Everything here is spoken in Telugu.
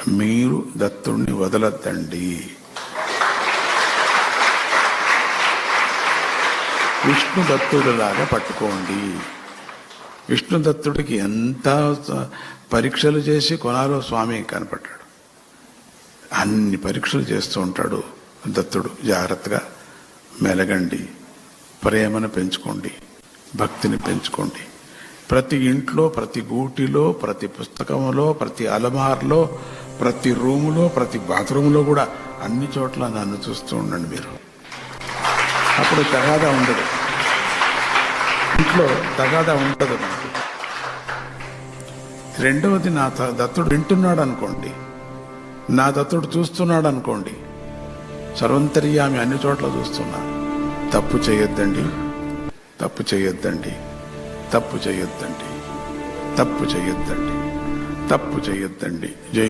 మీరు దత్తుడిని వదలద్దండి. విష్ణు దత్తుడిలాగా పట్టుకోండి. విష్ణు దత్తుడికి ఎంత పరీక్షలు చేసి కొనాలో స్వామి కనపడ్డాడు. అన్ని పరీక్షలు చేస్తూ ఉంటాడు దత్తుడు. జాగ్రత్తగా మెలగండి, ప్రేమను పెంచుకోండి, భక్తిని పెంచుకోండి. ప్రతి ఇంట్లో, ప్రతి గూటిలో, ప్రతి పుస్తకంలో, ప్రతి అలమార్లో, ప్రతి రూములో, ప్రతి బాత్రూంలో కూడా అన్ని చోట్ల నన్ను చూస్తూ ఉండండి మీరు. అప్పుడు తగాదా ఉండదు, ఇంట్లో తగాదా ఉండదు నాకు. రెండవది, నా దత్తుడు వింటున్నాడు అనుకోండి, నా దత్తుడు చూస్తున్నాడు అనుకోండి, సర్వంతర్యామి అన్ని చోట్ల చూస్తున్నా. తప్పు చేయొద్దండి, తప్పు చేయొద్దండి, తప్పు చేయొద్దండి, తప్పు చేయొద్దండి, తప్పు చేయొద్దండి. జై